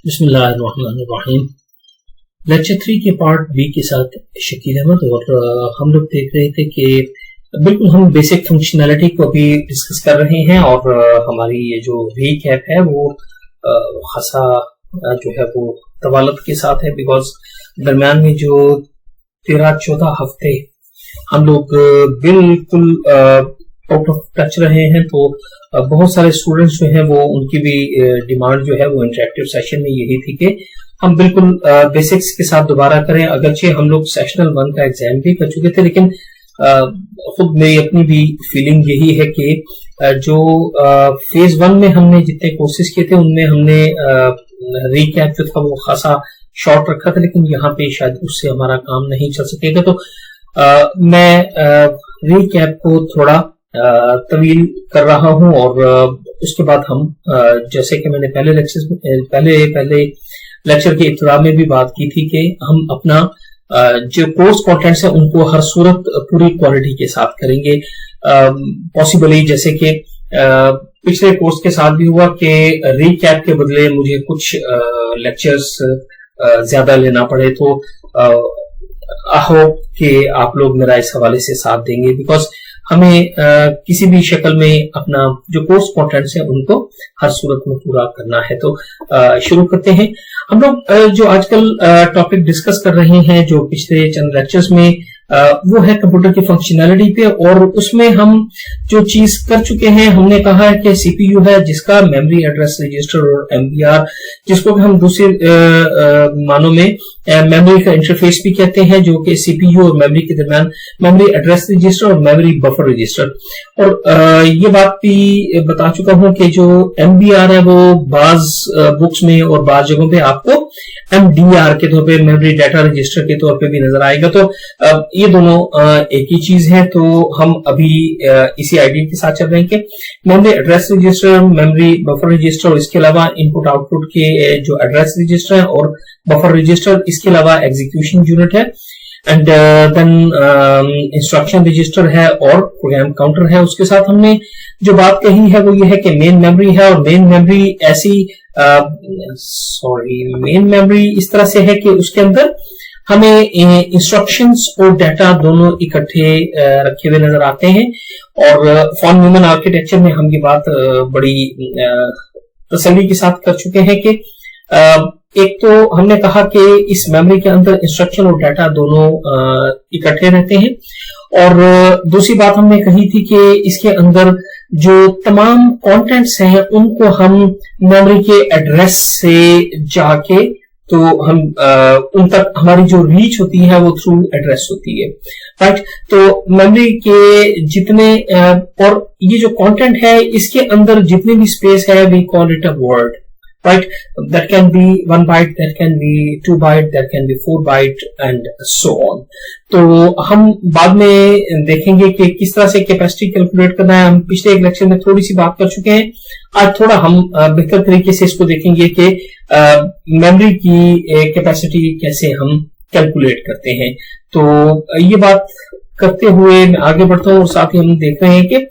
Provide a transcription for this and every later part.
बिस्मिल्लाहिर्रहमानिर्रहीम। लेक्चर 3 के part B के साथ शकील अहमद और हम लोग देख रहे थे कि बिल्कुल हम बेसिक फंक्शनैलिटी को भी डिस्कस कर रहे हैं और हमारी ये जो रीकैप है वो खासा जो है वो तवालत के साथ है, बिकॉज दरम्यान में जो 13-14 हफ्ते हम लोग बिल्कुल आउट ऑफ टच रहे हैं, तो बहुत सारे स्टूडेंट्स जो हैं वो उनकी भी डिमांड जो है वो इंटरेक्टिव सेशन में यही थी कि हम बिल्कुल बेसिक्स के साथ दोबारा करें। अगरचे हम लोग सेशनल 1 का एग्जाम भी कर चुके थे, लेकिन खुद मेरी अपनी भी फीलिंग यही है कि जो फेज 1 में हमने जितने कोर्सेज किए थे उनमें हमने रीकैप जो था वो खासा शॉर्ट रखा था, लेकिन यहाँ पे शायद उससे हमारा काम नहीं चल सकेगा। तो मैं रीकैप को थोड़ा तवील कर रहा हूं और उसके बाद हम जैसे कि मैंने पहले लेक्चर के इब्तिदा में भी बात की थी कि हम अपना जो कोर्स कंटेंट्स है उनको हर सूरत पूरी क्वालिटी के साथ करेंगे। पॉसिबली जैसे कि पिछले कोर्स के साथ भी हुआ कि रीकैप के बदले मुझे कुछ लेक्चर्स ज्यादा लेना पड़े, तो आई होप कि आप लोग मेरा इस हवाले से साथ देंगे, बिकॉज हमें किसी भी शक्ल में अपना जो कोर्स कंटेंट्स है उनको हर सूरत में पूरा करना है। तो शुरू करते हैं। हम लोग जो आजकल टॉपिक डिस्कस कर रहे हैं जो पिछले चंद लेक्चर्स में वो है कंप्यूटर की फंक्शनैलिटी पे, और उसमें हम जो चीज कर चुके हैं हमने कहा है कि सीपीयू है जिसका मेमोरी एड्रेस रजिस्टर और एमबीआर, जिसको हम दूसरे मानों में मेमोरी का इंटरफेस भी कहते हैं, जो कि सीपीयू और मेमोरी के दरमियान मेमोरी एड्रेस रजिस्टर और मेमोरी बफर रजिस्टर। और ये बात भी बता चुका हूं कि जो एमबीआर है वो बाज बुक्स में और बाज जगहों पे आपको एमडीआर के तौर पे मेमोरी डाटा रजिस्टर के तौर पे भी नजर आएगा। तो ये दोनों एक ही चीज है। तो हम अभी इसी आइडिया के साथ चल रहे हैं कि memory address register, memory buffer register और इसके अलावा इनपुट आउटपुट के जो एड्रेस रजिस्टर है और बफर रजिस्टर, इसके अलावा एग्जीक्यूशन यूनिट है, एंड देन इंस्ट्रक्शन रजिस्टर है और प्रोग्राम काउंटर है। उसके साथ हमने जो बात कही है वो ये है कि मेन मेमोरी है, और मेन मेमोरी मेन मेमोरी इस तरह से है कि उसके अंदर हमें इंस्ट्रक्शंस और डाटा दोनों इकट्ठे रखे हुए नजर आते हैं। और फॉन न्यूमन आर्किटेक्चर में हम ये बात बड़ी तसल्ली के साथ कर चुके हैं कि एक तो हमने कहा कि इस मेमोरी के अंदर इंस्ट्रक्शन और डाटा दोनों इकट्ठे रहते हैं, और दूसरी बात हमने कही थी कि इसके अंदर जो तमाम कंटेंट्स हैं उनको हम मेमोरी के एड्रेस से जाके तो हम उन तक हमारी जो रीच होती है वो थ्रू एड्रेस होती है, राइट। तो मेमोरी के जितने और ये जो कंटेंट है इसके अंदर जितने भी स्पेस है we call it a word, right? That can be 1 byte, that can be 2 byte, that can be 4 byte and so on. तो हम बाद में देखेंगे कि किस तरह से कैपेसिटी कैलकुलेट करना है। हम पिछले एक लेक्चर में थोड़ी सी बात कर चुके हैं, आज थोड़ा हम बेहतर तरीके से इसको देखेंगे कि मेमोरी की कैपेसिटी कैसे हम कैलकुलेट करते हैं। तो ये बात करते हुए मैं आगे बढ़ता हूँ, और साथ ही हम देख रहे हैं कि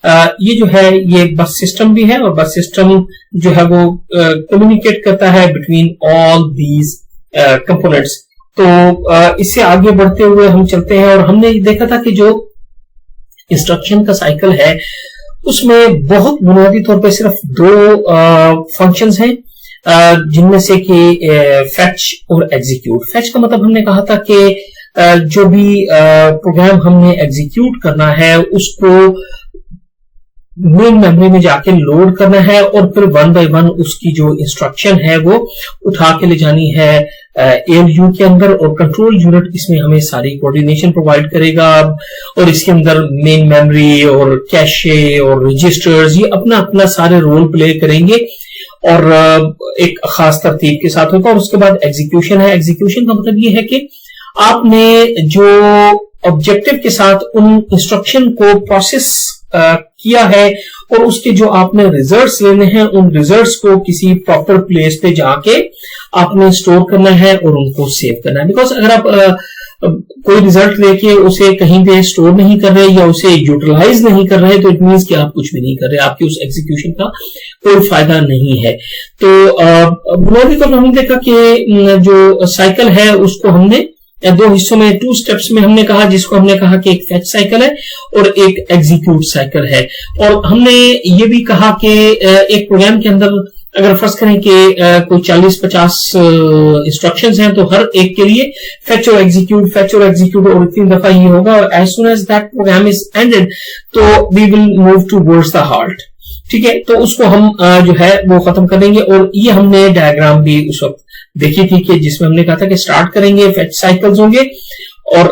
ये जो है ये बस सिस्टम भी है, और बस सिस्टम जो है वो कम्युनिकेट करता है बिटवीन ऑल दीज कंपोनेंट्स। तो इससे आगे बढ़ते हुए हम चलते हैं, और हमने देखा था कि जो इंस्ट्रक्शन का साइकिल है उसमें बहुत बुनियादी तौर पे सिर्फ 2 फंक्शंस हैं, जिनमें से कि फैच और एग्जीक्यूट। फैच का मतलब हमने कहा था कि जो भी प्रोग्राम हमने एग्जीक्यूट करना है उसको मेन मेमोरी में जाके लोड करना है, और फिर 1 by 1 उसकी जो इंस्ट्रक्शन है वो उठा के ले जानी है ALU के अंदर, और कंट्रोल यूनिट इसमें हमें सारी कोऑर्डिनेशन प्रोवाइड करेगा। और इसके अंदर मेन मेमोरी और कैशे और रजिस्टर्स ये अपना अपना सारे रोल प्ले करेंगे और एक खास तरतीब के साथ होगा। और उसके बाद एग्जीक्यूशन है। एग्जीक्यूशन का मतलब ये है कि आपने जो ऑब्जेक्टिव के साथ उन इंस्ट्रक्शन को प्रोसेस किया है और उसके जो आपने रिजल्ट्स लेने हैं उन रिजल्ट्स को किसी प्रॉपर प्लेस पे जाके आपने स्टोर करना है और उनको सेव करना है। बिकॉज अगर आप कोई रिजल्ट लेके उसे कहीं पे स्टोर नहीं कर रहे या उसे यूटिलाइज नहीं कर रहे, तो इट मीन्स कि आप कुछ भी नहीं कर रहे, आपकी उस एग्जीक्यूशन का कोई फायदा नहीं है। तो बुनियादी तौर पर हमने देखा कि जो साइकिल है उसको हमने दो हिस्सों में, 2 स्टेप्स में हमने कहा, जिसको हमने कहा कि एक फेच साइकिल है और एक एग्जीक्यूट साइकिल है। और हमने ये भी कहा कि एक प्रोग्राम के अंदर अगर फर्ज करें कि कोई 40-50 इंस्ट्रक्शंस हैं, तो हर एक के लिए फेच और एग्जीक्यूट और इतनी दफा ये होगा, और as soon as that program is ended तो we will move towards the heart. ठीक है, तो उसको हम जो है वो खत्म कर देंगे। और ये हमने डायग्राम भी उस वक्त देखी थी कि जिसमें हमने कहा था कि स्टार्ट करेंगे फेच साइकिल्स होंगे और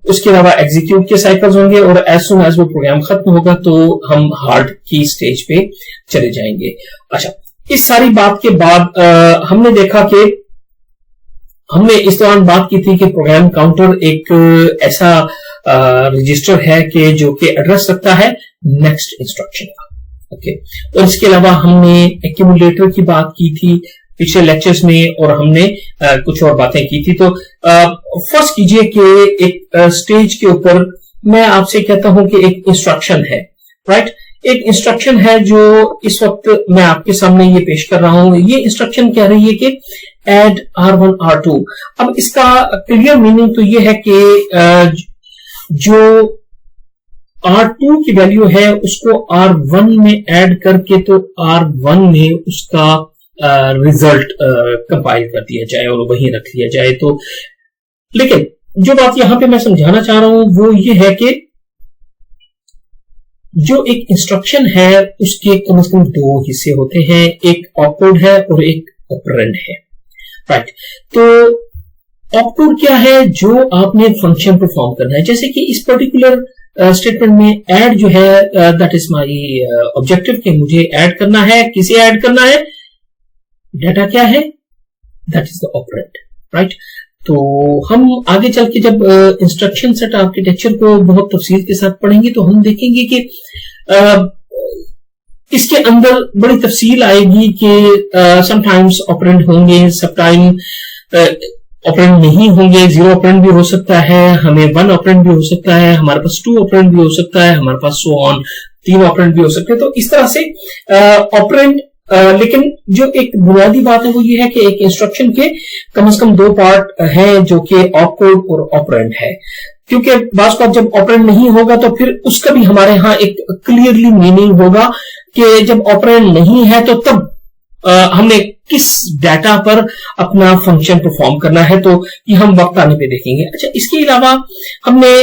उसके अलावा एग्जीक्यूट के साइकिल्स होंगे, और एज सुन एज वो प्रोग्राम खत्म होगा तो हम हार्ड की स्टेज पे चले जाएंगे। अच्छा, इस सारी बात के बाद हमने देखा कि हमने इस दौरान बात की थी कि प्रोग्राम काउंटर एक ऐसा रजिस्टर है कि जो कि एड्रेस रखता है नेक्स्ट इंस्ट्रक्शन का। ओके, और इसके अलावा हमने एक्यूमुलेटर की बात की थी पिछले लेक्चर्स में, और हमने कुछ और बातें की थी। तो फर्स्ट कीजिए कि एक स्टेज के ऊपर मैं आपसे कहता हूं कि एक इंस्ट्रक्शन है, राइट? एक इंस्ट्रक्शन है जो इस वक्त मैं आपके सामने ये पेश कर रहा हूं। ये इंस्ट्रक्शन कह रही है कि एड R1 R2। अब इसका क्लियर मीनिंग तो ये है कि जो R2 की वैल्यू है उसको R1 में ऐड करके तो R1 में उसका रिजल्ट कंपाइल कर दिया जाए और वहीं रख लिया जाए। तो लेकिन जो बात यहां पे मैं समझाना चाह रहा हूं वो ये है कि जो एक इंस्ट्रक्शन है उसके कम से कम 2 हिस्से होते हैं, एक ऑपकोड है और एक ऑपरेंड है, राइट? तो ऑपकोड क्या है? जो आपने फंक्शन परफॉर्म करना है, जैसे कि इस पर्टिकुलर स्टेटमेंट में ऐड जो है दैट इज माय ऑब्जेक्टिव कि मुझे ऐड करना है। किसे ऐड करना है? डाटा क्या है? That is the operand, right? तो हम आगे चल के जब इंस्ट्रक्शन सेट आर्किटेक्चर को बहुत तफसील के साथ पढ़ेंगे तो हम देखेंगे कि इसके अंदर बड़ी तफसील आएगी कि समटाइम्स ऑपरेंड होंगे, समटाइम ऑपरेंड नहीं होंगे। 0 ऑपरेंड भी हो सकता है, हमें 1 ऑपरेंड भी हो सकता है, हमारे पास 2 ऑपरेंड भी हो सकता है, हमारे पास सो ऑन 3 ऑपरेंड भी हो सकते हैं। तो इस तरह से ऑपरेंड लेकिन जो एक बुनियादी बात है वो ये है कि एक इंस्ट्रक्शन के कम से कम 2 पार्ट हैं जो कि ऑपकोड और ऑपरेंड है, क्योंकि बात जब ऑपरेंड नहीं होगा तो फिर उसका भी हमारे यहाँ एक क्लियरली मीनिंग होगा कि जब ऑपरेंड नहीं है तो तब हमने किस डाटा पर अपना फंक्शन परफॉर्म करना है। तो ये हम वक्त आने पे देखेंगे। अच्छा, इसके अलावा हमने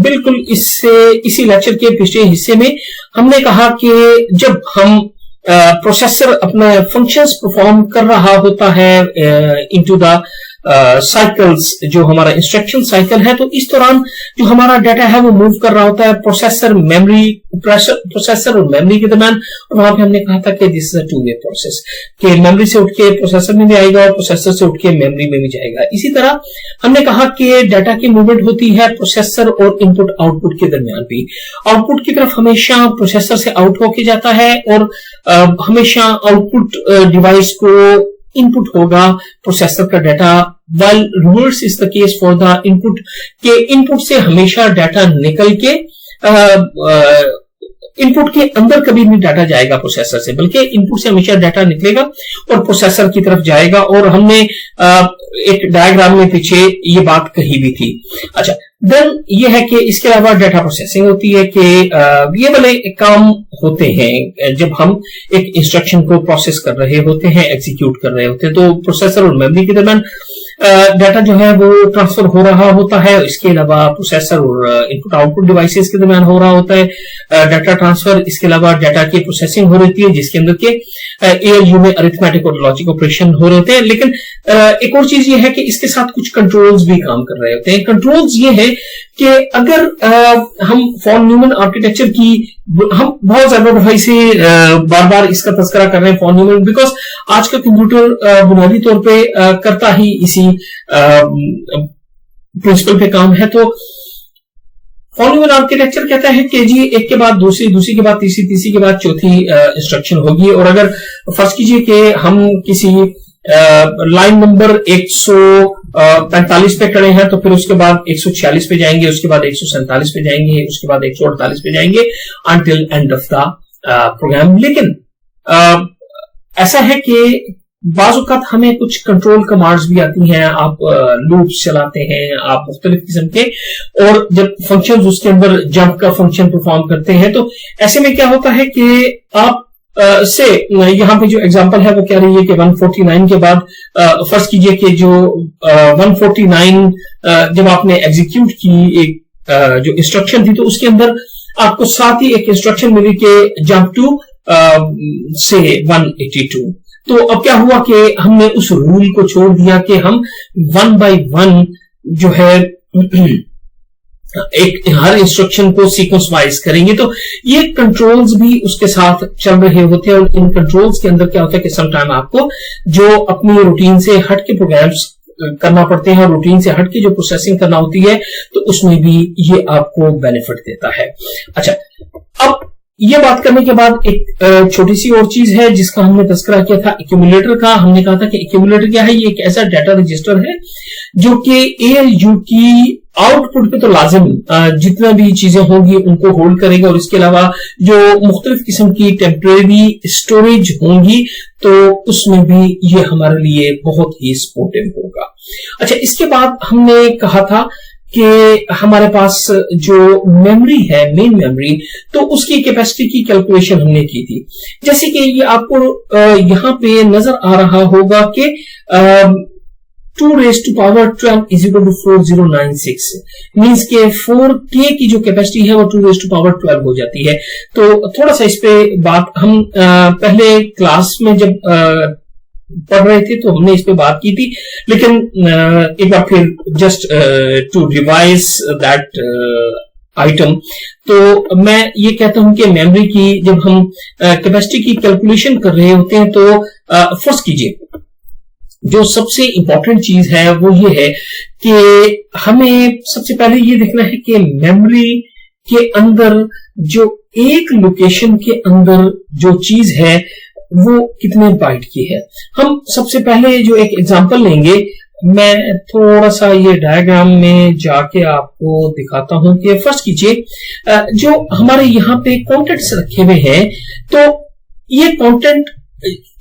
बिल्कुल इसी लेक्चर के पिछले हिस्से में हमने कहा कि जब हम प्रोसेसर अपना फंक्शंस परफॉर्म कर रहा होता है इनटू द साइकिल्स, जो हमारा इंस्ट्रक्शन साइकिल है, तो इस दौरान जो हमारा डाटा है वो मूव कर रहा होता है प्रोसेसर और मेमोरी के दरम्यान। और वहां पे हमने कहा था कि this is a two way process, कि मेमोरी से उठ के प्रोसेसर में भी आएगा और प्रोसेसर से उठ के मेमोरी में भी जाएगा। इसी तरह हमने कहा कि डाटा की मूवमेंट होती है प्रोसेसर और इनपुट आउटपुट के दरमियान भी। आउटपुट की तरफ हमेशा प्रोसेसर से आउट होके जाता है और हमेशा आउटपुट डिवाइस को इनपुट होगा प्रोसेसर का data, while reverse is the case for the input, के इनपुट से हमेशा डाटा निकल के इनपुट के अंदर कभी नहीं डाटा जाएगा प्रोसेसर से, बल्कि इनपुट से हमेशा डाटा निकलेगा और प्रोसेसर की तरफ जाएगा। और हमने एक डायग्राम में पीछे ये बात कही भी थी। अच्छा, देन ये है कि इसके अलावा डाटा प्रोसेसिंग होती है कि ये वाले काम होते हैं जब हम एक इंस्ट्रक्शन को प्रोसेस कर रहे होते हैं, एग्जीक्यूट कर रहे होते हैं। तो प्रोसेसर और मेमोरी के दरमियान डाटा जो है वो ट्रांसफर हो रहा होता है। इसके अलावा प्रोसेसर और इनपुट आउटपुट डिवाइसेस के दरमियान हो रहा होता है डाटा ट्रांसफर। इसके अलावा डाटा की प्रोसेसिंग हो रही है जिसके अंदर के ALU में अरिथमेटिक और लॉजिक ऑपरेशन हो रहे होते हैं। लेकिन एक और चीज ये है कि इसके साथ कुछ कंट्रोल्स भी काम कर रहे होते हैं। कंट्रोल्स ये है कि अगर हम फॉन न्यूमन आर्किटेक्चर की, हम बहुत ज्यादा दफा से बार बार इसका तस्करा कर रहे हैं फॉन न्यूमन, बिकॉज आज का कंप्यूटर बुनियादी तौर पे करता ही इसी प्रिंसिपल पे काम है। तो फॉन न्यूमन आर्किटेक्चर कहता है कि जी एक के बाद दूसरी, दूसरी के बाद तीसरी, तीसरी के बाद चौथी इंस्ट्रक्शन होगी। और अगर फर्ज कीजिए कि हम किसी लाइन नंबर 145 पे खड़े हैं तो फिर उसके बाद 146 पे जाएंगे, उसके बाद 147 पे जाएंगे, उसके बाद 148 पे जाएंगे until end of the program. लेकिन ऐसा है कि बाज़ औक़ात हमें कुछ कंट्रोल कमांड्स भी आती हैं, आप लूप्स चलाते हैं, आप मुख्तलिफ किस्म के, और जब फंक्शंस उसके अंदर जंप का फंक्शन परफॉर्म करते हैं तो ऐसे में क्या होता है कि आप से यहाँ पे जो एग्जांपल है वो कह रही है कि 149 के बाद फर्ज कीजिए कि जो 149 जब आपने एग्जीक्यूट की एक जो इंस्ट्रक्शन थी तो उसके अंदर आपको साथ ही एक इंस्ट्रक्शन मिली कि जंप टू से 182। तो अब क्या हुआ कि हमने उस रूल को छोड़ दिया कि हम 1 बाय 1 जो है एक हर इंस्ट्रक्शन को सीक्वेंस वाइज करेंगे। तो ये कंट्रोल्स भी उसके साथ चल रहे होते हैं, और इन कंट्रोल्स के अंदर क्या होता है कि सम टाइम आपको जो अपनी रूटीन से हट के प्रोग्राम्स करना पड़ते हैं और रूटीन से हट के जो प्रोसेसिंग करना होती है तो उसमें भी ये आपको बेनिफिट देता है। अच्छा, अब ये बात करने के बाद एक छोटी सी और चीज है जिसका हमने तस्करा किया था, एक्यूमुलेटर का। हमने कहा था कि एक्यूमुलेटर क्या है, ये एक ऐसा डाटा रजिस्टर है जो कि ALU की आउटपुट पे तो लाजिम जितना भी चीजें होंगी उनको होल्ड करेगा, और इसके अलावा जो मुख्तलिफ किस्म की टेम्परेरी स्टोरेज होंगी तो उसमें भी ये हमारे लिए बहुत ही सपोर्टिव होगा। अच्छा, इसके बाद हमने कहा था कि हमारे पास जो मेमोरी है, मेन मेमोरी, तो उसकी कैपेसिटी की कैलकुलेशन हमने की थी। जैसे कि ये आपको यहाँ पे नजर आ रहा होगा कि 2 raised to power 12 is equal to 4096 means के 4K की जो कैपेसिटी है वो 2 raised to power 12 हो जाती है। तो थोड़ा सा इस पे बात हम पहले क्लास में जब पढ़ रहे थे तो हमने इस पे बात की थी, लेकिन एक बार फिर just to revise that item, तो मैं ये कहता हूं कि मेमोरी की जब हम कैपेसिटी की कैलकुलेशन कर रहे होते हैं तो फर्ज कीजिए जो सबसे इंपॉर्टेंट चीज है वो ये है कि हमें सबसे पहले ये देखना है कि मेमोरी के अंदर जो एक लोकेशन के अंदर जो चीज है वो कितने बाइट की है। हम सबसे पहले जो एक एग्जांपल लेंगे, मैं थोड़ा सा ये डायग्राम में जाके आपको दिखाता हूं कि फर्ज कीजिए जो हमारे यहाँ पे कंटेंट्स रखे हुए हैं, तो ये कंटेंट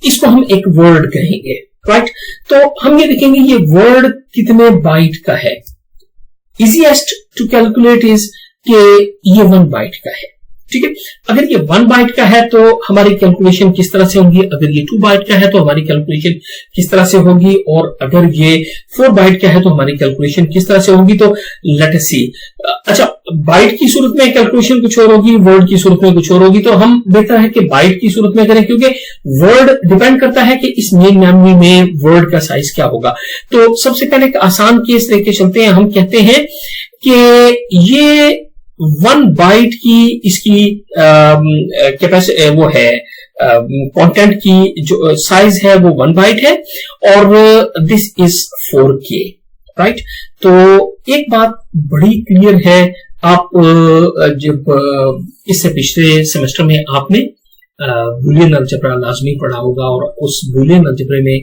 इसको हम एक वर्ड कहेंगे, राइट। तो हम ये देखेंगे ये वर्ड कितने बाइट का है। इजीएस्ट टू कैलकुलेट इज कि ये 1 बाइट का है, ठीक है। अगर ये 1 बाइट का है तो हमारी कैलकुलेशन किस तरह से होगी, अगर ये 2 बाइट का है तो हमारी कैलकुलेशन किस तरह से होगी, और अगर ये 4 बाइट का है तो हमारी कैलकुलेशन किस तरह से होगी। तो लेट अस सी। अच्छा, बाइट की सूरत में कैलकुलेशन कुछ और होगी, वर्ड की सूरत में कुछ और होगी। तो हम बेहतर है कि बाइट की सूरत में करें, क्योंकि वर्ड डिपेंड करता है कि इस मेन मेमोरी में वर्ड का साइज क्या होगा। तो सबसे पहले एक आसान केस लेके चलते हैं। हम कहते हैं कि ये 1 बाइट की इसकी कैपेसिटी वो है, कंटेंट की जो साइज है वो 1 बाइट है, और दिस इज 4K, राइट। तो एक बात बड़ी क्लियर है, आप जब इससे पिछले सेमेस्टर में आपने बूलियन अलजेब्रा लाजमी पढ़ा होगा, और उस बूलियन अलजेब्रा में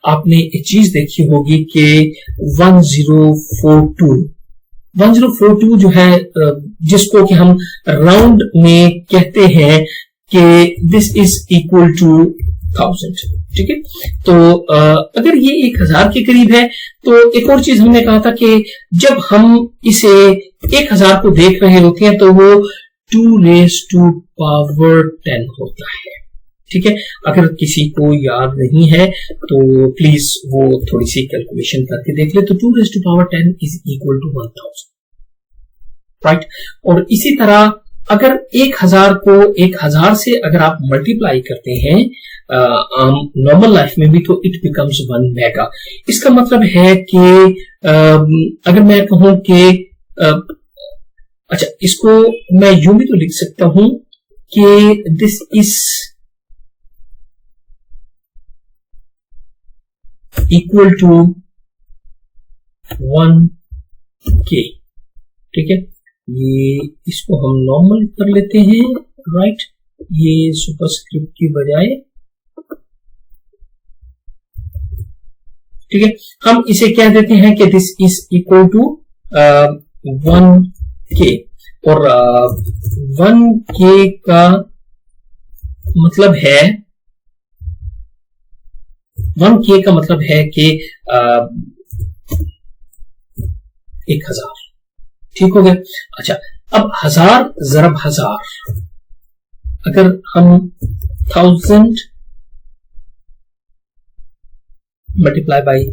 आपने एक चीज देखी होगी कि 1042 जो है, जिसको कि हम राउंड में कहते हैं कि दिस इज इक्वल टू 1000, ठीक है। तो अगर ये 1000 के करीब है तो एक और चीज हमने कहा था कि जब हम इसे 1000 को देख रहे होते हैं तो वो 2 raised to power 10 होता है, ठीक है। अगर किसी को याद नहीं है तो प्लीज वो थोड़ी सी कैलकुलेशन करके देख ले। तो 2 raised to power 10 is equal to 1000, right. और इसी तरह अगर 1000 को 1000 से अगर आप मल्टीप्लाई करते हैं नॉर्मल लाइफ में भी, तो इट बिकम्स 1 मेगा। इसका मतलब है कि अगर मैं कहूं कि अच्छा, इसको मैं यूं भी तो लिख सकता हूं कि this is equal to 1K, ठीक है। ये इसको हम नॉर्मल कर लेते हैं, राइट। ये सुपरस्क्रिप्ट की बजाय ठीक है, हम इसे कह देते हैं कि this is equal to 1k, और 1k का मतलब है 1k का मतलब है कि 1000, ठीक हो गया। अच्छा, अब 1000 ज़रब 1000, अगर हम 1000 मल्टीप्लाई बाई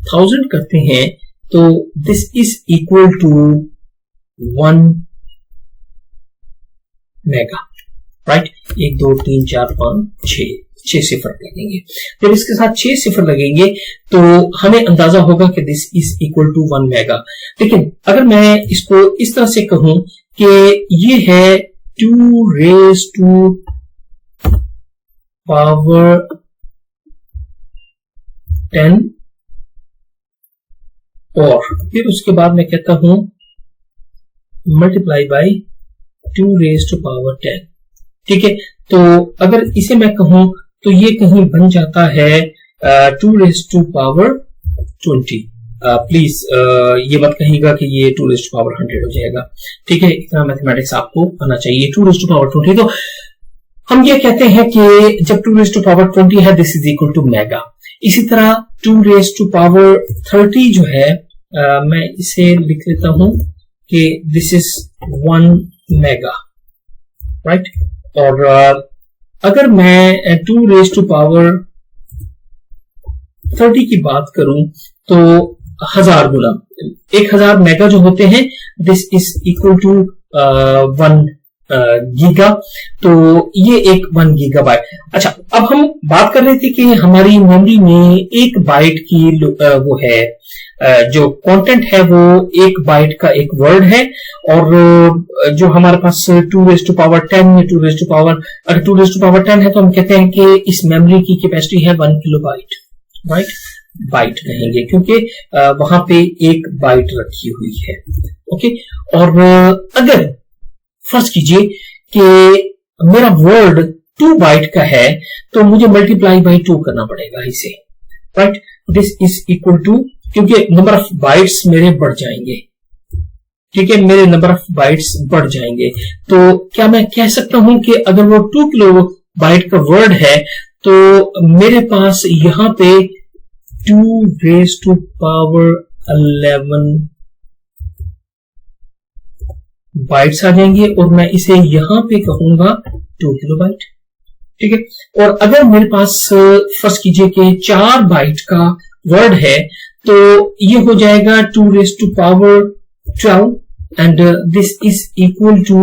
1000 करते हैं तो this is equal to 1 mega, right. 1 2 3 4 5 6 सिफर लगेंगे। जब इसके साथ 6 सिफर लगेंगे तो हमें अंदाजा होगा कि this is equal to 1 mega. लेकिन अगर मैं इसको इस तरह से कहूं कि ये है 2 रेज टू पावर 10, और फिर उसके बाद मैं कहता हूं multiply by 2 raise to power 10, ठीक है। तो अगर इसे मैं कहूं तो ये कहीं बन जाता है 2 रेज टू पावर 20। प्लीज ये मत कहिएगा कि ये 2 रेज टू पावर 100 हो जाएगा, ठीक है। इतना मैथमेटिक्स आपको आना चाहिए। 2 रेज टू पावर 20, तो हम ये कहते हैं कि जब 2 रेज टू पावर 20 है this is equal to mega. इसी तरह 2 रेज टू पावर 30 जो है मैं इसे लिख लेता हूं कि दिस इज 1 मेगा, राइट। और अगर मैं 2 रेज टू पावर 30 की बात करूं तो 1000 गुना 1000 मेगा जो होते हैं this is equal to 1 giga, तो ये एक 1 गीगाबाइट। अच्छा, अब हम बात कर रहे थे कि हमारी मेमोरी में 1 बाइट की वो है जो कंटेंट है वो 1 बाइट का एक वर्ड है, और जो हमारे पास 2 रेज टू पावर 10 या 2 रेज टू पावर, अगर 2 रेज टू पावर 10 है तो हम कहते हैं कि इस मेमोरी की कैपेसिटी है 1 किलोबाइट, राइट। बाइट कहेंगे क्योंकि वहां पे 1 बाइट रखी हुई है, ओके। और अगर फर्ज कीजिए कि मेरा वर्ड 2 बाइट का है तो मुझे मल्टीप्लाई बाई 2 करना पड़ेगा इसे, right. This is equal to, क्योंकि नंबर ऑफ बाइट्स मेरे बढ़ जाएंगे, ठीक है, मेरे नंबर ऑफ बाइट्स बढ़ जाएंगे। तो क्या मैं कह सकता हूं कि अगर वो 2 किलो बाइट का वर्ड है तो मेरे पास यहां पे 2 रेज टू पावर 11 बाइट्स आ जाएंगे, और मैं इसे यहां पे कहूंगा 2 किलोबाइट, ठीक है। और अगर मेरे पास फर्ज कीजिए कि 4 बाइट का वर्ड है तो ये हो जाएगा 2 raise to power 12 and this is equal to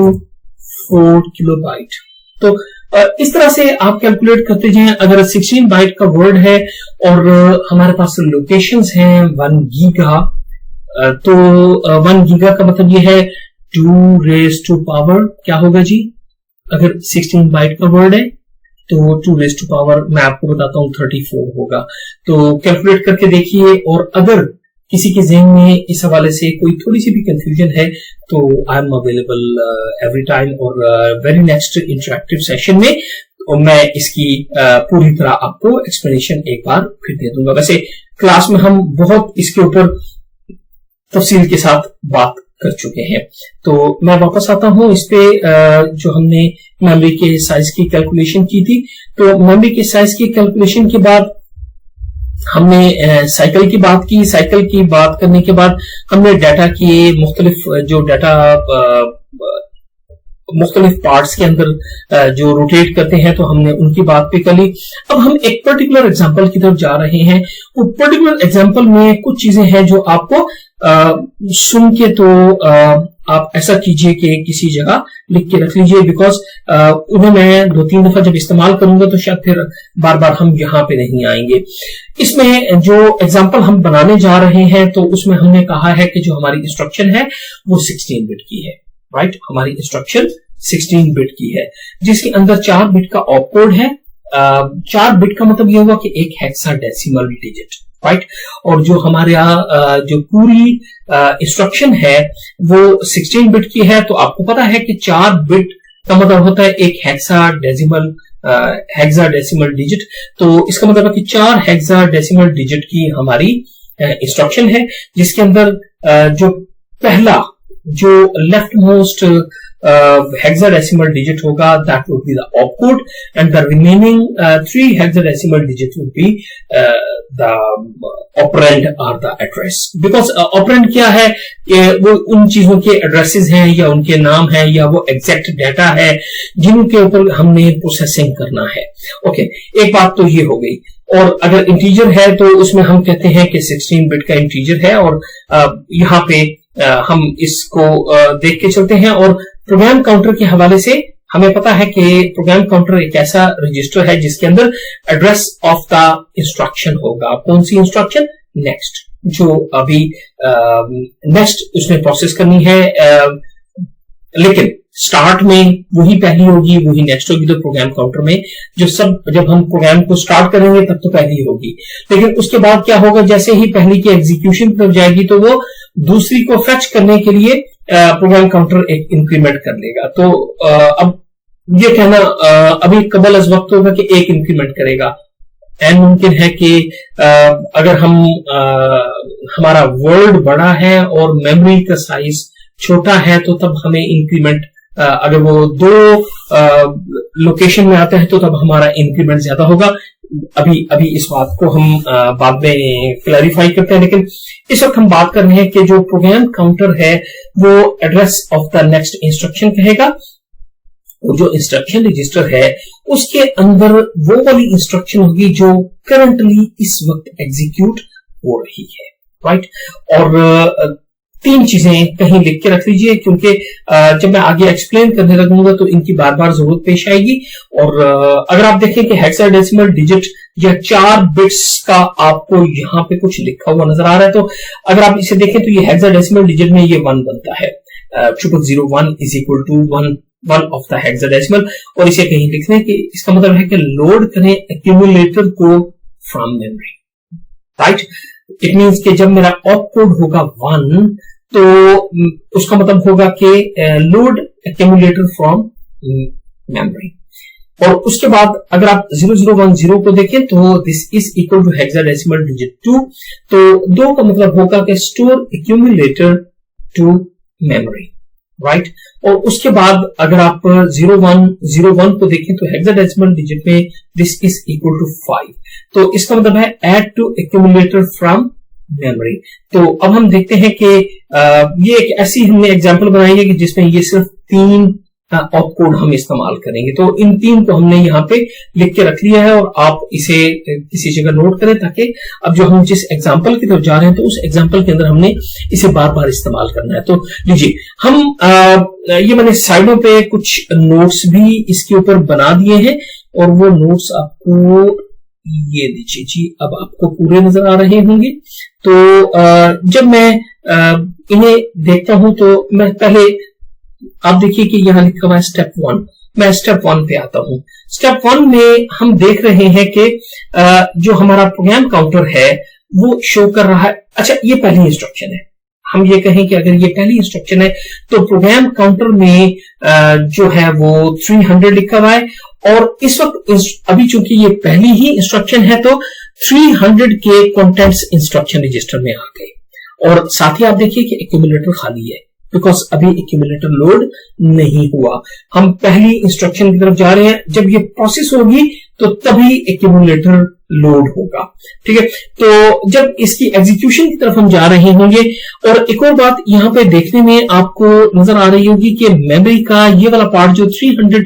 4 kilobyte. तो इस तरह से आप कैलकुलेट करते जाएं। अगर 16 बाइट का वर्ड है और हमारे पास लोकेशंस हैं 1 गीगा, तो 1 गीगा का मतलब ये है 2 रेज टू पावर क्या होगा जी, अगर 16 बाइट का वर्ड है तो 2 रेज टू पावर मैं आपको बताता हूं 34 होगा। तो कैलकुलेट करके देखिए, और अगर किसी के जहन में इस हवाले से कोई थोड़ी सी भी कंफ्यूजन है तो I am available every time, और वेरी नेक्स्ट इंटरेक्टिव सेशन में और मैं इसकी पूरी तरह आपको एक्सप्लेनेशन एक बार फिर दे दूंगा। वैसे क्लास में हम बहुत इसके ऊपर तफसील के साथ बात कर चुके हैं। तो मैं वापस आता हूं इस पे, जो हमने मेमोरी के साइज की कैलकुलेशन की थी। तो मेमोरी के साइज की कैलकुलेशन के बाद हमने साइकिल की बात की। साइकिल की बात करने के बाद हमने डाटा की मुख्तलिफ जो डाटा मुख्तलिफ पार्ट्स के अंदर जो रोटेट करते हैं तो हमने उनकी बात पे कर ली। अब हम एक पर्टिकुलर एग्जांपल की तरफ जा रहे हैं। वो पर्टिकुलर एग्जांपल में कुछ चीजें हैं जो आपको सुन के तो आप ऐसा कीजिए कि किसी जगह लिख के रख लीजिए, बिकॉज उन्हें मैं 2-3 दफा जब इस्तेमाल करूंगा तो शायद फिर बार बार हम यहाँ पे नहीं आएंगे। इसमें जो एग्जांपल हम बनाने जा रहे हैं तो उसमें हमने कहा है कि जो हमारी इंस्ट्रक्शन है वो 16 बिट की है, राइट। हमारी इंस्ट्रक्शन 16 बिट की है जिसके अंदर 4 बिट का ऑपकोड है। 4 बिट का मतलब ये हुआ कि एक हेक्साडेसिमल डिजिट, राइट। और जो हमारे यहाँ जो पूरी इंस्ट्रक्शन है वो 16 बिट की है। तो आपको पता है कि 4 बिट का मतलब होता है एक हेक्साडेसिमल हेक्साडेसिमल डिजिट। तो इसका मतलब है कि 4 हेक्साडेसिमल डिजिट की हमारी इंस्ट्रक्शन है, जिसके अंदर जो पहला जो लेफ्ट मोस्ट hexadecimal digit होगा that would be the opcode, and the remaining 3 hexadecimal digit would be the operand or the address. Because operand क्या है, वो उन चीजों के एड्रेसेस हैं या उनके नाम हैं या वो एग्जैक्ट डाटा है जिनके ऊपर हमने प्रोसेसिंग करना है। ओके, एक बात तो ये हो गई। और अगर इंटीजर है तो उसमें हम कहते हैं कि 16 बिट का इंटीजर है, और यहाँ पे हम इसको देख के चलते हैं। और प्रोग्राम काउंटर के हवाले से हमें पता है कि प्रोग्राम काउंटर एक ऐसा रजिस्टर है जिसके अंदर एड्रेस ऑफ द इंस्ट्रक्शन होगा। कौन सी इंस्ट्रक्शन? नेक्स्ट, जो अभी नेक्स्ट उसमें प्रोसेस करनी है, लेकिन स्टार्ट में वही पहली होगी, वही नेक्स्ट होगी। तो प्रोग्राम काउंटर में जब हम प्रोग्राम को स्टार्ट करेंगे तब तो पहली होगी, लेकिन उसके बाद क्या होगा, जैसे ही पहली की एग्जीक्यूशन तक जाएगी तो वो दूसरी को फेच करने के लिए प्रोग्राम काउंटर एक इंक्रीमेंट कर लेगा। तो अब ये कहना अभी कबल अज वक्त होगा कि एक इंक्रीमेंट करेगा। एंड मुमकिन है कि अगर हमारा वर्ड बड़ा है और मेमोरी का साइज छोटा है तो तब हमें इंक्रीमेंट, अगर वो 2 लोकेशन में आते हैं तो तब हमारा इंक्रीमेंट ज्यादा होगा। अभी इस बात को हम बाद में क्लैरिफाई करते हैं, लेकिन इस वक्त हम बात कर रहे हैं कि जो प्रोग्राम काउंटर है वो address of the next instruction कहेगा। और जो इंस्ट्रक्शन रजिस्टर है उसके अंदर वो वाली इंस्ट्रक्शन होगी जो करंटली इस वक्त एग्जीक्यूट हो रही है, राइट। और 3 चीजें कहीं लिख के रख लीजिए, क्योंकि जब मैं आगे एक्सप्लेन करने लगूंगा तो इनकी बार बार जरूरत पेश आएगी। और अगर आप देखें कि हेक्साडेसिमल डिजिट या 4 बिट्स का आपको यहाँ पे कुछ लिखा हुआ नजर आ रहा है, तो अगर आप इसे देखें तो ये हेक्साडेसिमल डिजिट में ये 1 बनता है। 0001 is equal to 1 of the hexadecimal. और इसे कहीं लिख लें कि इसका मतलब है कि लोड करें accumulator code from memory, right. It means कि जब मेरा ऑप कोड होगा 1 तो उसका मतलब होगा कि लोड एक्यूमुलेटर फ्रॉम मेमोरी। और उसके बाद अगर आप 0010 को देखें तो this is equal to hexadecimal digit 2। तो 2 का मतलब होगा कि store accumulator to memory, right. और उसके बाद अगर आप 0101 को देखें तो हेक्साडेसिमल डिजिट में दिस इज इक्वल टू 5। तो इसका मतलब है add to accumulator from memory. तो अब हम देखते हैं कि ये एक ऐसी हमने एग्जांपल बनाई है कि जिसमें ये सिर्फ 3 ऑप कोड हम इस्तेमाल करेंगे। तो इन 3 को हमने यहाँ पे लिख के रख लिया है, और आप इसे किसी जगह नोट करें ताकि अब जो हम जिस एग्जांपल की तरफ जा रहे हैं तो उस एग्जांपल के अंदर हमने इसे बार बार इस्तेमाल करना है। तो लीजिए, हम ये मैंने साइडों पे कुछ नोट्स भी इसके ऊपर बना दिए हैं, और वो नोट्स आपको ये दीजिए जी, अब आपको पूरे नजर आ रहे होंगे। तो जब मैं इन्हें देखता हूं तो मैं पहले, आप देखिए कि यहां लिखा हुआ है स्टेप 1। मैं स्टेप 1 पे आता हूं। स्टेप 1 में हम देख रहे हैं कि जो हमारा प्रोग्राम काउंटर है वो शो कर रहा है। अच्छा, ये पहली इंस्ट्रक्शन है। हम ये कहें कि अगर ये पहली इंस्ट्रक्शन है तो प्रोग्राम काउंटर में जो है वो 300 लिखा हुआ है, और इस वक्त अभी चूंकि ये पहली ही इंस्ट्रक्शन है तो 300 के कंटेंट्स इंस्ट्रक्शन रजिस्टर में आ गए। और साथ ही आप देखिए कि एक्यूमुलेटर खाली है, बिकॉज अभी एक्यूमुलेटर लोड नहीं हुआ। हम पहली इंस्ट्रक्शन की तरफ जा रहे हैं, जब ये प्रोसेस होगी तो तभी एक्यूमुलेटर लोड होगा, ठीक है। तो जब इसकी एग्जीक्यूशन की तरफ हम जा रहे होंगे, और एक और बात यहाँ पे देखने में आपको नजर आ रही होगी कि मेमोरी का ये वाला पार्ट जो 300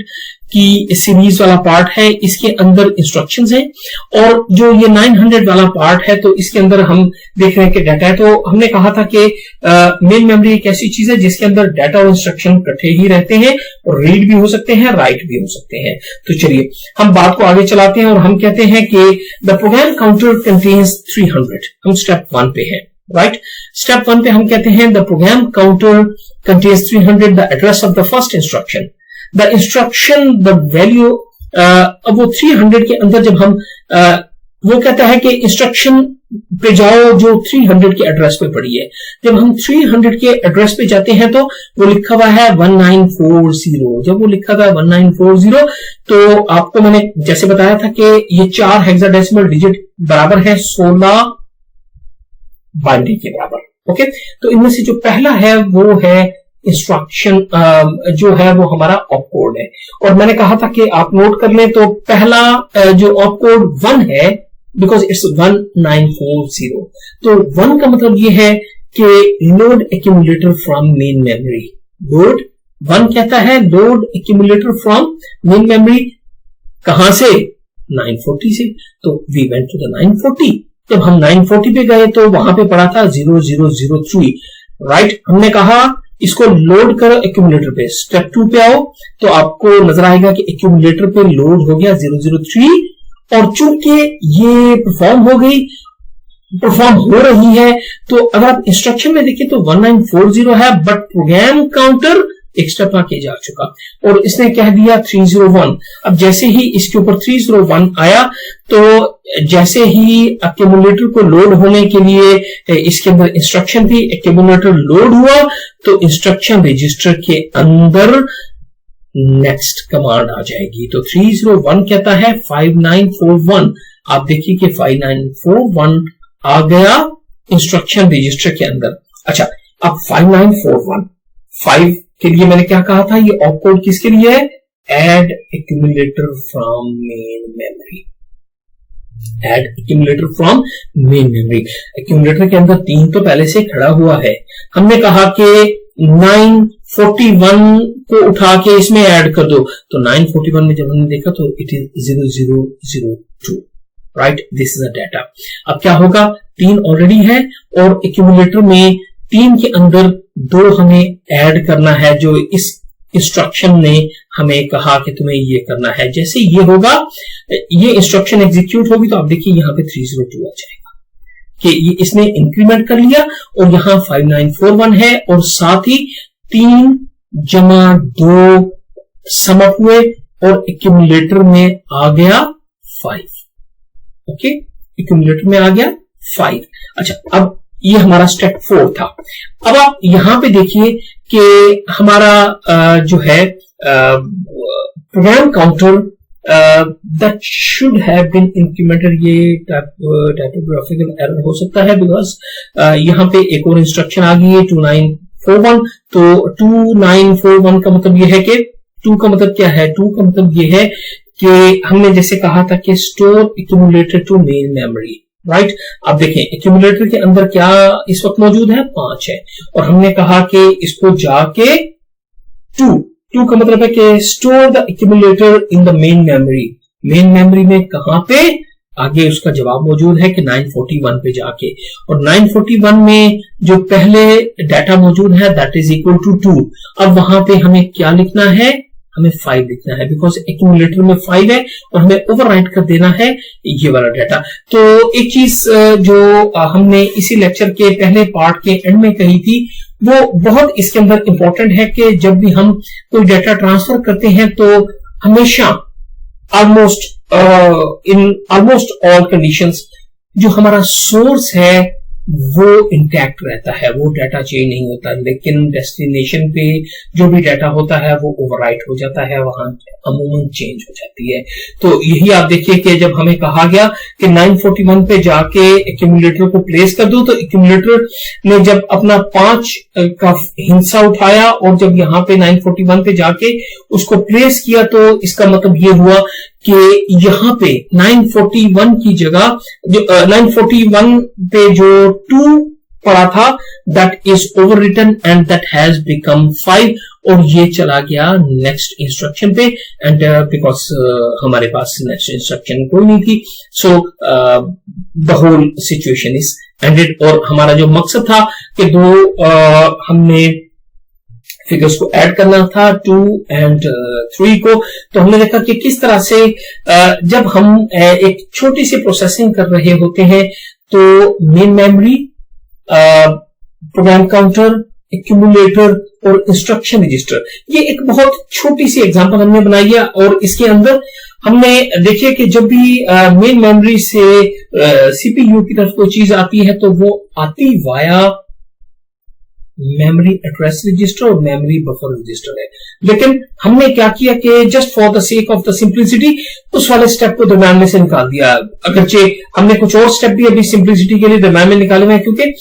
की सीरीज वाला पार्ट है, इसके अंदर इंस्ट्रक्शंस हैं, और जो ये 900 वाला पार्ट है तो इसके अंदर हम देख रहे हैं कि डाटा है। तो हमने कहा था कि मेन मेमोरी एक ऐसी चीज है जिसके अंदर डाटा और इंस्ट्रक्शन इकट्ठे ही रहते हैं, और रीड भी हो सकते हैं, राइट भी हो सकते हैं। तो चलिए हम बात को आगे चलाते हैं, और हम कहते हैं कि द प्रोग्राम काउंटर कंटेन्स 300। हम स्टेप 1 पे हैं, राइट। स्टेप 1 पे हम कहते हैं the program counter contains 300 the address of the first instruction, the instruction the value. अब वो 300 के अंदर जब हम वो कहता है कि इंस्ट्रक्शन पे जाओ जो 300 के एड्रेस पे पड़ी है। जब हम 300 के एड्रेस पे जाते हैं तो वो लिखा हुआ है 1940। जब वो लिखा था 1940 तो आपको मैंने जैसे बताया था कि ये 4 हेक्साडेसिमल डिजिट बराबर है 16 बाइनरी के बराबर। ओके, तो इनमें से जो पहला है वो है इंस्ट्रक्शन जो है वो हमारा ऑपकोड है। और मैंने कहा था कि आप नोट कर लें तो पहला जो ऑपकोड 1 है बिकॉज इट्स 1940। तो 1 का मतलब ये है कि load accumulator from main memory. Load 1 कहता है load accumulator from main memory कहां से? 940 से। तो वी वेंट टू द 940। जब हम 940 पे गए तो वहां पे पड़ा था 0003। राइट, हमने कहा इसको लोड करो एक्यूमुलेटर पे। स्टेप 2 पे आओ तो आपको नजर आएगा कि एक्यूमुलेटर पे लोड हो गया 003 और चूंकि ये परफॉर्म हो रही है तो अगर आप इंस्ट्रक्शन में देखिए तो 1940 है बट प्रोग्राम काउंटर एक स्टेप आके जा चुका और इसने कह दिया 301। अब जैसे ही इसके ऊपर 301 आया तो जैसे ही एक्यूमुलेटर को लोड होने के लिए इसके अंदर इंस्ट्रक्शन थी, एक्यूमुलेटर लोड हुआ तो इंस्ट्रक्शन रजिस्टर के अंदर नेक्स्ट कमांड आ जाएगी। तो 301 कहता है 5941। आप देखिए कि 5941 आ गया इंस्ट्रक्शन रजिस्टर के अंदर। अच्छा, अब 5941 5 के लिए मैंने क्या कहा था, ये ऑपकोड किसके लिए है? Add accumulator from main memory. Add accumulator from main memory. Accumulator के अंदर 3 तो पहले से खड़ा हुआ है। हमने कहा कि 941 को उठा के इसमें ऐड कर दो तो 941 में जब हमने देखा तो it is 0002। Right, this is a data. अब क्या होगा, 3 ऑलरेडी है और एक्यूमुलेटर में 3 के अंदर 2 हमें ऐड करना है जो इस इंस्ट्रक्शन ने हमें कहा कि तुम्हें ये करना है। जैसे ये होगा, ये इंस्ट्रक्शन एग्जीक्यूट होगी तो आप देखिए यहां पे 302 आ जाएगा कि ये इसने इंक्रीमेंट कर लिया और यहां 5941 है और साथ ही 3 जमा 2 समअप हुए और एक्यूमुलेटर में आ गया 5। ओके, एक्यूमुलेटर में आ गया 5। अच्छा, अब ये हमारा स्टेप 4 था। अब आप यहां पे देखिए कि हमारा जो है program counter that should have been incremented. ये टाइपोग्राफिकल एरर हो सकता है बिकॉज यहां पे एक और इंस्ट्रक्शन आ गई है 2941। तो 2941 का मतलब ये है कि 2 का मतलब क्या है? 2 का मतलब ये है कि हमने जैसे कहा था कि store accumulator to main memory. Right, अब देखें एक्यूमुलेटर के अंदर क्या इस वक्त मौजूद है? 5 है और हमने कहा कि इसको जाके 2 का मतलब है कि store the accumulator in the main memory. Main memory में कहां पे? आगे उसका जवाब मौजूद है कि 941 पे जाके, और 941 में जो पहले डाटा मौजूद है दैट इज इक्वल टू 2। अब वहां पे हमें क्या लिखना है? हमें 5 लिखना है बिकॉज एक्यूमुलेटर में 5 है और हमें ओवरराइट कर देना है ये वाला डाटा। तो एक चीज जो हमने इसी लेक्चर के पहले पार्ट के एंड में कही थी वो बहुत इसके अंदर इंपॉर्टेंट है कि जब भी हम कोई डाटा ट्रांसफर करते हैं तो हमेशा इन ऑलमोस्ट ऑल कंडीशंस जो हमारा सोर्स है वो इंटैक्ट रहता है, वो डाटा चेंज नहीं होता, लेकिन डेस्टिनेशन पे जो भी डाटा होता है वो ओवरराइट हो जाता है, वहां अमूमन चेंज हो जाती है। तो यही आप देखिए कि जब हमें कहा गया कि 941 पे जाके एक्यूमुलेटर को प्लेस कर दो तो एक्यूमुलेटर ने जब अपना 5 का हिस्सा उठाया और जब यहाँ पे 941 पे जाके उसको प्लेस किया तो इसका मतलब ये हुआ कि यहां पे 941 की जगह जो 941 पे जो 2 पड़ा था that is overwritten and that has become 5 और ये चला गया नेक्स्ट इंस्ट्रक्शन पे एंड बिकॉज हमारे पास नेक्स्ट इंस्ट्रक्शन कोई नहीं थी so the whole situation is ended. और हमारा जो मकसद था कि 2 हमने फिगर्स को ऐड करना था 2 एंड 3 को, तो हमने देखा कि किस तरह से जब हम एक छोटी सी प्रोसेसिंग कर रहे होते हैं तो main memory, program counter, accumulator और इंस्ट्रक्शन रजिस्टर, ये एक बहुत छोटी सी एग्जांपल हमने बनाई है और इसके अंदर हमने देखिए कि जब भी मेन मेमोरी से सीपीयू की तरफ कोई चीज आती है तो वो आती वाया मेमोरी एड्रेस रजिस्टर और मेमोरी बफर रजिस्टर है। लेकिन हमने क्या किया कि just for the sake of the simplicity उस वाले स्टेप को दरम्यान में से निकाल दिया। अगरचे हमने कुछ और स्टेप भी अभी सिंप्लिसिटी के लिए दरम्यान में निकाले हुए हैं, क्योंकि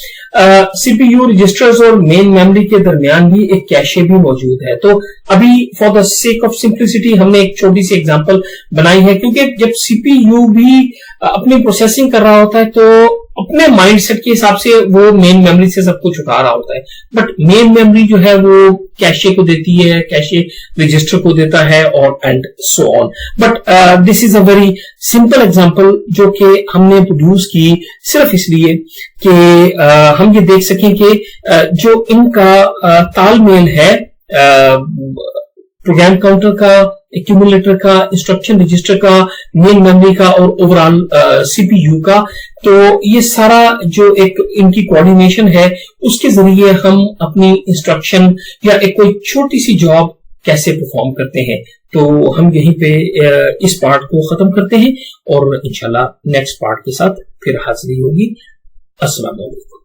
सीपीयू रजिस्टर्स और मेन मेमोरी के दरमियान भी एक कैशे भी मौजूद है। तो अभी for the sake of simplicity हमने एक छोटी सी एग्जांपल बनाई है, क्योंकि जब सीपीयू भी अपनी प्रोसेसिंग कर रहा होता है तो अपने माइंडसेट के हिसाब से वो मेन मेमोरी से सब कुछ उठा रहा होता है, बट मेन मेमोरी जो है वो कैशे को देती है, कैशे रजिस्टर को देता है और and so on. But this is a very simple example जो कि हमने प्रोड्यूस की सिर्फ इसलिए कि हम ये देख सकें कि जो इनका तालमेल है प्रोग्राम काउंटर का, एक्यूमुलेटर का, इंस्ट्रक्शन रजिस्टर का, मेन मेमोरी का और ओवरऑल सीपीयू का, तो ये सारा जो एक इनकी कोऑर्डिनेशन है उसके जरिए हम अपनी इंस्ट्रक्शन या एक कोई छोटी सी जॉब कैसे परफॉर्म करते हैं। तो हम यहीं पे इस पार्ट को खत्म करते हैं और इंशाल्लाह नेक्स्ट पार्ट के साथ फिर हाजिरी होगी। अस्सलाम वालेकुम।